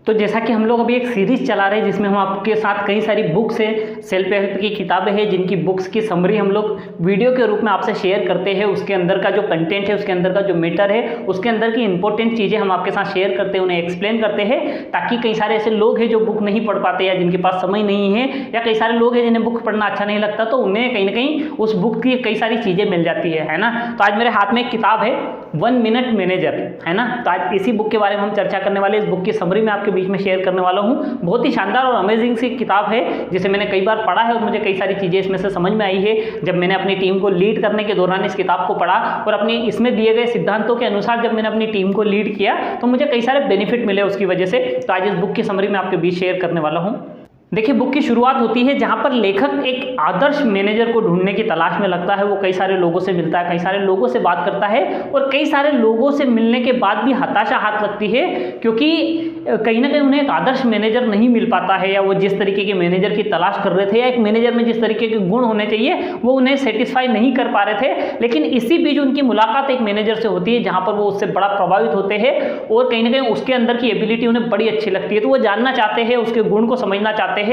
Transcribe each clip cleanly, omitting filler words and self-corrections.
तो जैसा कि हम लोग अभी एक सीरीज चला रहे हैं जिसमें हम आपके साथ कई सारी बुक्स हैं, सेल्फ हेल्प की किताबें हैं, जिनकी बुक्स की समरी हम लोग वीडियो के रूप में आपसे शेयर करते हैं। उसके अंदर का जो कंटेंट है, उसके अंदर का जो मैटर है, उसके अंदर की इंपॉर्टेंट चीज़ें हम आपके साथ शेयर करते हैं, उन्हें एक्सप्लेन करते हैं, ताकि कई सारे ऐसे लोग हैं जो बुक नहीं पढ़ पाते या जिनके पास समय नहीं है, या कई सारे लोग हैं जिन्हें बुक पढ़ना अच्छा नहीं लगता, तो उन्हें कहीं ना कहीं उस बुक की कई सारी चीज़ें मिल जाती है ना। तो आज मेरे हाथ में एक किताब है 1 मिनट मैनेजर, है ना। तो आज इसी बुक के बारे में हम चर्चा करने वाले। इस बुक की समरी मैं आपके बीच में शेयर करने वाला हूँ। बहुत ही शानदार और अमेजिंग सी किताब है जिसे मैंने कई बार पढ़ा है और मुझे कई सारी चीज़ें इसमें से समझ में आई है जब मैंने अपनी टीम को लीड करने के दौरान इस किताब को पढ़ा, और अपनी इसमें दिए गए सिद्धांतों के अनुसार जब मैंने अपनी टीम को लीड किया तो मुझे कई सारे बेनिफिट मिले उसकी वजह से। तो आज इस बुक की समरी मैं आपके बीच शेयर करने वाला हूँ। देखिए, बुक की शुरुआत होती है जहाँ पर लेखक एक आदर्श मैनेजर को ढूंढने की तलाश में लगता है। वो कई सारे लोगों से मिलता है, कई सारे लोगों से बात करता है, और कई सारे लोगों से मिलने के बाद भी हताशा हाथ लगती है, क्योंकि कहीं ना कहीं उन्हें एक आदर्श मैनेजर नहीं मिल पाता है, या वो जिस तरीके के मैनेजर की तलाश कर रहे थे, या एक मैनेजर में जिस तरीके के गुण होने चाहिए वो उन्हें सेटिस्फाई नहीं कर पा रहे थे। लेकिन इसी बीच उनकी मुलाकात एक मैनेजर से होती है जहाँ पर वो उससे बड़ा प्रभावित होते हैं, और कहीं ना कहीं उसके अंदर की एबिलिटी उन्हें बड़ी अच्छी लगती है। तो वो जानना चाहते हैं, उसके गुण को समझना चाहते हैं।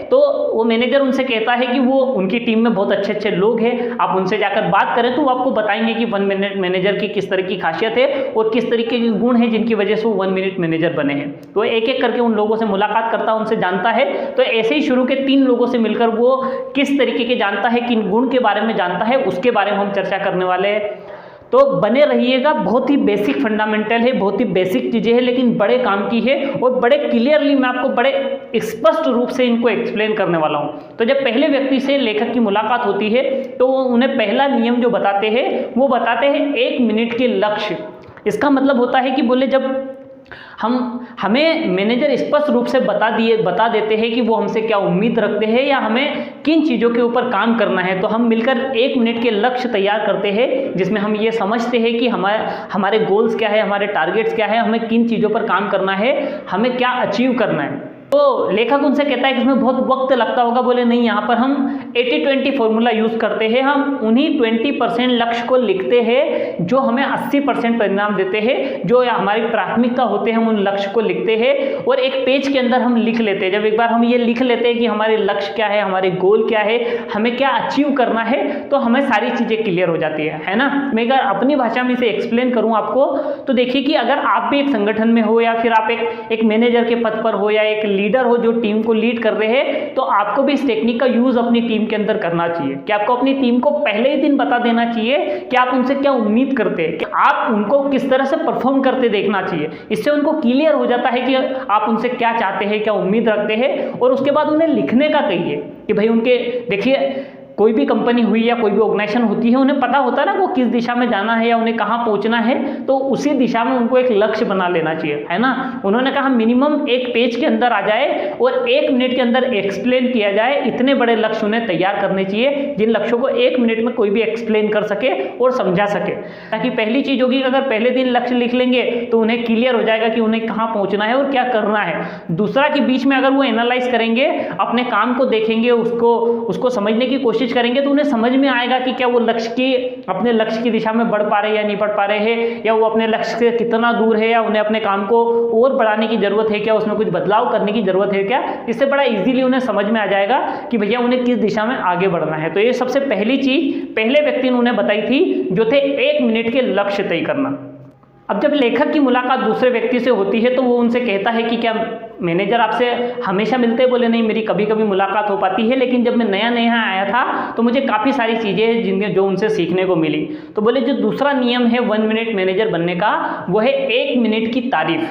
तो वो मैनेजर उनसे कहता है कि वो उनकी टीम में बहुत अच्छे अच्छे लोग हैं, आप उनसे जाकर बात करें तो वो आपको बताएंगे कि 1 मिनट मैनेजर की किस तरह की खासियत है और किस तरीके के गुण हैं जिनकी वजह से वो 1 मिनट मैनेजर बने हैं। तो एक एक करके उन लोगों से मुलाकात करता है, उनसे जानता है। तो ऐसे ही शुरू के 3 लोगों से मिलकर वो किस तरीके के जानता है, किन गुण के बारे में जानता है, उसके बारे में हम चर्चा करने वाले हैं। तो बने रहिएगा। बहुत ही बेसिक फंडामेंटल है, बहुत ही बेसिक चीज़ें हैं, लेकिन बड़े काम की है, और बड़े क्लियरली मैं आपको बड़े स्पष्ट रूप से इनको एक्सप्लेन करने वाला हूँ। तो जब पहले व्यक्ति से लेखक की मुलाकात होती है तो उन्हें पहला नियम जो बताते हैं वो बताते हैं 1 मिनट के लक्ष्य। इसका मतलब होता है कि बोले जब हमें मैनेजर स्पष्ट रूप से बता देते हैं कि वो हमसे क्या उम्मीद रखते हैं या हमें किन चीज़ों के ऊपर काम करना है, तो हम मिलकर 1 मिनट के लक्ष्य तैयार करते हैं जिसमें हम ये समझते हैं कि हमारे गोल्स क्या है, हमारे टारगेट्स क्या है, हमें किन चीज़ों पर काम करना है, हमें क्या अचीव करना है। तो लेखक उनसे कहता है कि इसमें बहुत वक्त लगता होगा। बोले नहीं, यहाँ पर हम 80-20 फॉर्मूला यूज़ करते हैं। हम उन्हीं 20% लक्ष्य को लिखते हैं जो हमें 80% परिणाम देते हैं, जो हमारी प्राथमिकता होते हैं, हम उन लक्ष्य को लिखते हैं और एक पेज के अंदर हम लिख लेते हैं। जब एक बार हम ये लिख लेते हैं कि हमारे लक्ष्य क्या है, हमारे गोल क्या है, हमें क्या अचीव करना है, तो हमें सारी चीज़ें क्लियर हो जाती है ना। मैं अगर अपनी भाषा में इसे एक्सप्लेन करूँ आपको, तो देखिए कि अगर आप भी एक संगठन में हो या फिर आप एक मैनेजर के पद पर हो या एक लीडर हो जो टीम को लीड कर रहे हैं, तो आपको भी इस टेक्निक का यूज अपनी टीम के अंदर करना चाहिए कि आपको अपनी टीम को पहले ही दिन बता देना चाहिए कि आप उनसे क्या उम्मीद करते हैं, कि आप उनको किस तरह से परफॉर्म करते देखना चाहिए। इससे उनको क्लियर हो जाता है कि आप उनसे क्या चाहते हैं, क्या उम्मीद रखते हैं, और उसके बाद उन्हें लिखने का कहिए कि भाई उनके, देखिए कोई भी कंपनी हुई या कोई भी ऑर्गेनाइजेशन होती है, उन्हें पता होता है ना वो किस दिशा में जाना है या उन्हें कहाँ पहुँचना है, तो उसी दिशा में उनको एक लक्ष्य बना लेना चाहिए, है ना। उन्होंने कहा मिनिमम एक पेज के अंदर आ जाए और 1 मिनट के अंदर एक्सप्लेन किया जाए। इतने बड़े लक्ष्य उन्हें तैयार करने चाहिए जिन लक्ष्यों को 1 मिनट में कोई भी एक्सप्लेन कर सके और समझा सके। ताकि पहली चीज़ होगी, अगर पहले दिन लक्ष्य लिख लेंगे तो उन्हें क्लियर हो जाएगा कि उन्हें कहाँ पहुँचना है और क्या करना है। दूसरा कि बीच में अगर वो एनालाइज करेंगे, अपने काम को देखेंगे, उसको समझने की कोशिश करेंगे, तो उन्हें समझ में आएगा कि क्या वो अपने लक्ष्य की दिशा में बढ़ पा रहे हैं या नहीं बढ़ पा रहे हैं, या वो अपने लक्ष्य से कितना दूर है, या उन्हें अपने काम को और बढ़ाने की जरूरत है क्या, उसमें कुछ बदलाव करने की जरूरत है क्या। इससे बड़ा इजीली उन्हें समझ में आ जाएगा कि भैया उन्हें किस दिशा में आगे बढ़ना है। तो ये सबसे पहली चीज पहले व्यक्ति ने उन्हें बताई थी, जो थे 1 मिनट के लक्ष्य तय करना। अब जब लेखक की मुलाकात दूसरे व्यक्ति से होती है तो वो उनसे कहता है कि क्या मैनेजर आपसे हमेशा मिलते हैं? बोले नहीं, मेरी कभी कभी मुलाकात हो पाती है, लेकिन जब मैं नया नया आया था तो मुझे काफ़ी सारी चीज़ें हैं जिनके जो उनसे सीखने को मिली। तो बोले जो दूसरा नियम है 1 मिनट मैनेजर बनने का, वो है 1 मिनट की तारीफ।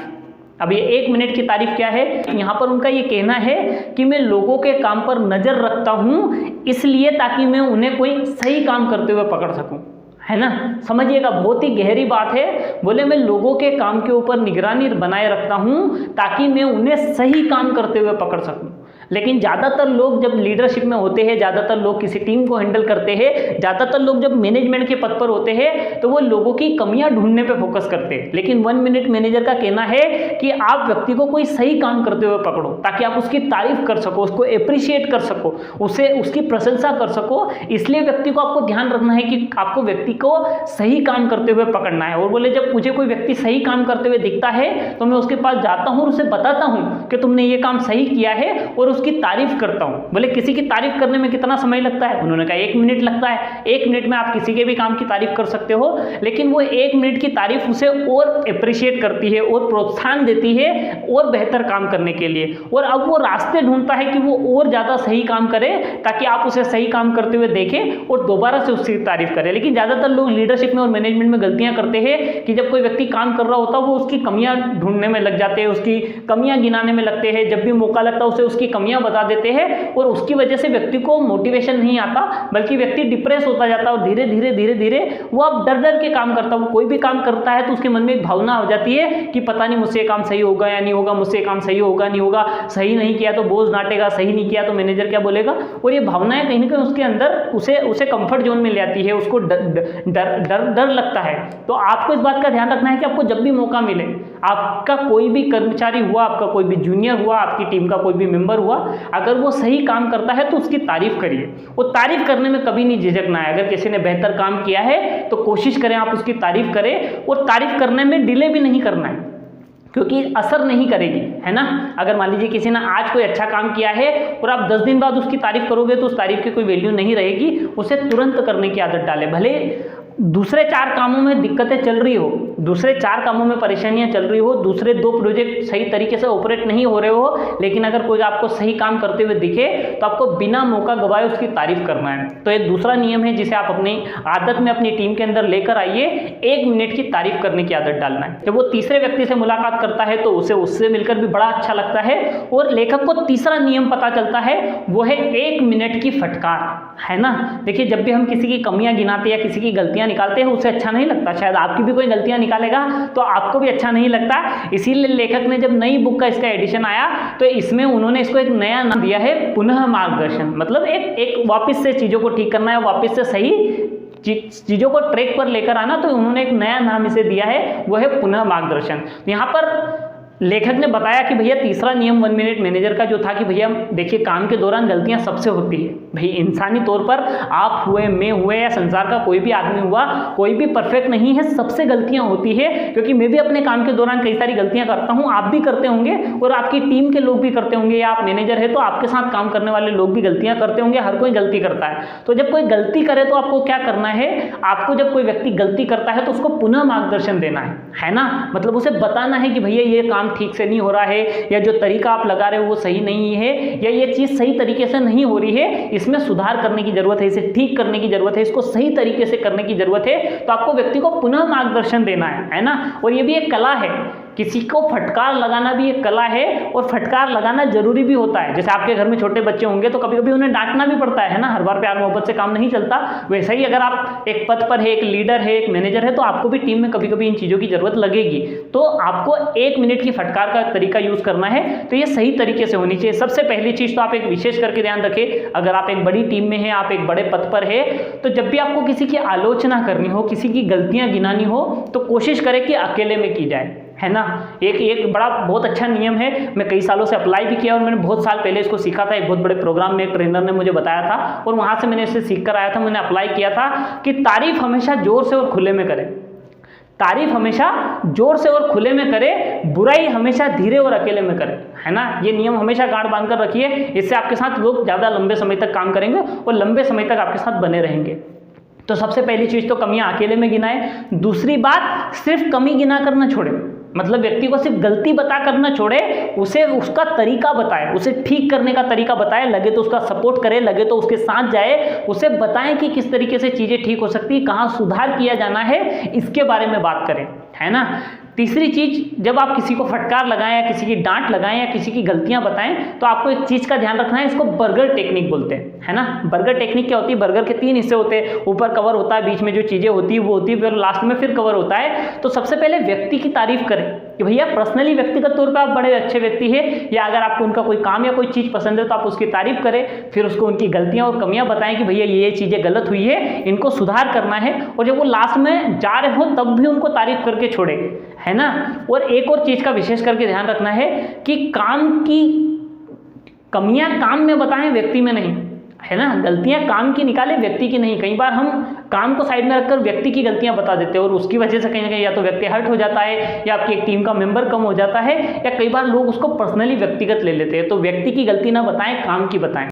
अब ये 1 मिनट की तारीफ क्या है? यहाँ पर उनका ये कहना है कि मैं लोगों के काम पर नज़र रखता हूँ इसलिए ताकि मैं उन्हें कोई सही काम करते हुए पकड़ सकूँ, है ना। समझिएगा, बहुत ही गहरी बात है। बोले मैं लोगों के काम के ऊपर निगरानी बनाए रखता हूं ताकि मैं उन्हें सही काम करते हुए पकड़ सकूं। लेकिन ज़्यादातर लोग जब लीडरशिप में होते हैं, ज़्यादातर लोग किसी टीम को हैंडल करते हैं, ज़्यादातर लोग जब मैनेजमेंट के पद पर होते हैं तो वो लोगों की कमियां ढूंढने पे फोकस करते हैं। लेकिन 1 मिनट मैनेजर का कहना है कि आप व्यक्ति को कोई सही काम करते हुए पकड़ो ताकि आप उसकी तारीफ कर सको, उसको अप्रिशिएट कर सको, उसकी प्रशंसा कर सको। इसलिए व्यक्ति को आपको ध्यान रखना है कि आपको व्यक्ति को सही काम करते हुए पकड़ना है। और बोले जब मुझे कोई व्यक्ति सही काम करते हुए दिखता है तो मैं उसके पास जाता हूँ और उसे बताता हूँ कि तुमने ये काम सही किया है और उसकी तारीफ करता हूँ। बोले किसी की तारीफ करने में कितना समय लगता है? उन्होंने कहा 1 मिनट लगता है। 1 मिनट में आप किसी के भी काम की तारीफ कर सकते हो, लेकिन वो 1 मिनट की तारीफ उसे और अप्रिशिएट करती है और प्रोत्साहन देती है और बेहतर काम करने के लिए, और अब वो रास्ते ढूंढता है कि वो और ज़्यादा सही काम करे ताकि आप उसे सही काम करते हुए देखें और दोबारा से उसकी तारीफ करें। लेकिन ज़्यादातर लोग लीडरशिप में और मैनेजमेंट में गलतियां करते हैं कि जब कोई व्यक्ति काम कर रहा होता है वो उसकी कमियां ढूंढने में लग जाते हैं, उसकी कमियां गिनाने में लगते हैं, जब भी मौका लगता है उसे उसकी कमियां बता देते हैं और उसकी वजह से व्यक्ति को मोटिवेशन नहीं आता, बल्कि व्यक्ति डिप्रेस होता जाता है और धीरे धीरे धीरे धीरे वो अब डर डर के काम करता है। वो कोई भी काम करता है तो उसके मन में एक भावना हो जाती है कि पता नहीं मुझसे काम सही होगा या नहीं होगा, मुझसे काम सही होगा नहीं होगा, सही नहीं किया तो बॉस डांटेगा, सही नहीं किया तो मैनेजर क्या बोलेगा, और ये भावनाएं कहीं ना कहीं उसके अंदर उसे कंफर्ट जोन में ले आती है, उसको डर लगता है। तो आपको इस बात का ध्यान रखना है कि आपको जब भी मौका मिले, आपका कोई भी कर्मचारी हुआ, आपका कोई भी जूनियर हुआ, आपकी टीम का कोई भी मेंबर हुआ, अगर वो सही काम करता है तो उसकी तारीफ करिए। वो तारीफ करने में कभी नहीं झिझकना है। अगर किसी ने बेहतर काम किया है तो कोशिश करें आप उसकी तारीफ करें, और तारीफ करने में डिले भी नहीं करना है, क्योंकि असर नहीं करेगी, है ना। अगर मान लीजिए किसी ने आज कोई अच्छा काम किया है और आप 10 दिन बाद उसकी तारीफ करोगे तो उस तारीफ की कोई वैल्यू नहीं रहेगी। उसे तुरंत करने की आदत डालें। भले दूसरे 4 कामों में दिक्कतें चल रही हो, दूसरे 4 कामों में परेशानियां चल रही हो, दूसरे 2 प्रोजेक्ट सही तरीके से ऑपरेट नहीं हो रहे हो, लेकिन अगर कोई आपको सही काम करते हुए दिखे तो आपको बिना मौका गवाए उसकी तारीफ करना है। तो ये दूसरा नियम है जिसे आप अपनी आदत में अपनी टीम के अंदर लेकर आइए। 1 मिनट की तारीफ करने की आदत डालना है। जब वो तीसरे व्यक्ति से मुलाकात करता है तो उसे उससे मिलकर भी बड़ा अच्छा लगता है। और लेखक को तीसरा नियम पता चलता है, वो है 1 मिनट की फटकार, है ना। देखिए, जब भी हम किसी की कमियां गिनाते या किसी की गलतियां निकालते हैं उसे अच्छा नहीं लगता। शायद आपकी भी कोई गलतियां निकालेगा तो आपको भी अच्छा नहीं लगता। इसीलिए लेखक ने जब नई बुक का इसका एडिशन आया तो इसमें उन्होंने इसको एक नया नाम दिया है, पुनः मार्गदर्शन। मतलब एक वापस से चीज़ों को ठीक करना है, वापस से सही चीज़ों को ट्रैक पर लेकर आना। तो उन्होंने एक नया नाम इसे दिया है, वो है पुनः मार्गदर्शन। यहाँ पर लेखक ने बताया कि भैया तीसरा नियम 1 मिनट मैनेजर का जो था कि भैया देखिए, काम के दौरान गलतियां सबसे होती है भाई। इंसानी तौर पर आप हुए, मैं हुए, या संसार का कोई भी आदमी हुआ, कोई भी परफेक्ट नहीं है, सबसे गलतियां होती है। क्योंकि मैं भी अपने काम के दौरान कई सारी गलतियां करता हूं, आप भी करते होंगे और आपकी टीम के लोग भी करते होंगे, या आप मैनेजर है तो आपके साथ काम करने वाले लोग भी गलतियां करते होंगे। हर कोई गलती करता है। तो जब कोई गलती करे तो आपको क्या करना है, आपको जब कोई व्यक्ति गलती करता है तो उसको पुनः मार्गदर्शन देना है ना। मतलब उसे बताना है कि भैया ये काम ठीक से नहीं हो रहा है, या जो तरीका आप लगा रहे हो वो सही नहीं है, या ये चीज सही तरीके से नहीं हो रही है, इसमें सुधार करने की जरूरत है, इसे ठीक करने की जरूरत है, इसको सही तरीके से करने की जरूरत है। तो आपको व्यक्ति को पुनः मार्गदर्शन देना है ना। और ये भी एक कला है, किसी को फटकार लगाना भी एक कला है, और फटकार लगाना जरूरी भी होता है। जैसे आपके घर में छोटे बच्चे होंगे तो कभी कभी उन्हें डांटना भी पड़ता है ना। हर बार प्यार मोहब्बत से काम नहीं चलता। वैसे ही अगर आप एक पद पर है, एक लीडर है, एक मैनेजर है, तो आपको भी टीम में कभी कभी इन चीज़ों की जरूरत लगेगी। तो आपको 1 मिनट की फटकार का तरीका यूज करना है। तो ये सही तरीके से होनी चाहिए। सबसे पहली चीज तो आप एक विशेष करके ध्यान रखें, अगर आप एक बड़ी टीम में हैं, आप एक बड़े पद पर है, तो जब भी आपको किसी की आलोचना करनी हो, किसी की गलतियां गिनानी हो, तो कोशिश करें कि अकेले में की जाए, है ना। एक बड़ा बहुत अच्छा नियम है। मैं कई सालों से अप्लाई भी किया और मैंने बहुत साल पहले इसको सीखा था। एक बहुत बड़े प्रोग्राम में एक ट्रेनर ने मुझे बताया था और वहां से मैंने इसे सीख कर आया था। मैंने अप्लाई किया था कि तारीफ हमेशा जोर से और खुले में करें। तारीफ हमेशा जोर से और खुले में करें, बुराई हमेशा धीरे और अकेले में करें, है ना। ये नियम हमेशा गांठ बांध कर रखिए। इससे आपके साथ लोग ज़्यादा लंबे समय तक काम करेंगे और लंबे समय तक आपके साथ बने रहेंगे। तो सबसे पहली चीज़ तो कमियां अकेले में गिनाएं। दूसरी बात, सिर्फ कमी गिना कर न छोड़े। मतलब व्यक्ति को सिर्फ गलती बता कर न छोड़े, उसे उसका तरीका बताए, उसे ठीक करने का तरीका बताए। लगे तो उसका सपोर्ट करे, लगे तो उसके साथ जाए, उसे बताएं कि किस तरीके से चीज़ें ठीक हो सकती है, कहाँ सुधार किया जाना है, इसके बारे में बात करें, है ना। तीसरी चीज, जब आप किसी को फटकार लगाएं या किसी की डांट लगाएं या किसी की गलतियां बताएं, तो आपको एक चीज का ध्यान रखना है। इसको बर्गर टेक्निक बोलते हैं, है ना। बर्गर टेक्निक क्या होती है? बर्गर के 3 हिस्से होते हैं। ऊपर कवर होता है, बीच में जो चीजें होती है वो होती है, फिर लास्ट में फिर कवर होता है। तो सबसे पहले व्यक्ति की तारीफ करें कि भैया पर्सनली व्यक्तिगत तौर पर आप बड़े अच्छे व्यक्ति हैं, या अगर आपको उनका कोई काम या कोई चीज पसंद है तो आप उसकी तारीफ करें। फिर उसको उनकी गलतियां और कमियां बताएं कि भैया ये चीजें गलत हुई है, इनको सुधार करना है। और जब वो लास्ट में जा रहे हो तब भी उनको तारीफ करके छोड़े, है ना। और एक और चीज का विशेष करके ध्यान रखना है कि काम की कमियां काम में बताएं, व्यक्ति में नहीं, है ना, गलतियां काम की निकाले, व्यक्ति की नहीं। कई बार हम काम को साइड में रखकर व्यक्ति की गलतियां बता देते हैं और उसकी वजह से कहीं ना कहीं या तो व्यक्ति हर्ट हो जाता है या आपकी एक टीम का मेंबर कम हो जाता है, या कई बार लोग उसको पर्सनली व्यक्तिगत ले लेते हैं। तो व्यक्ति की गलती ना बताएं, काम की बताएं।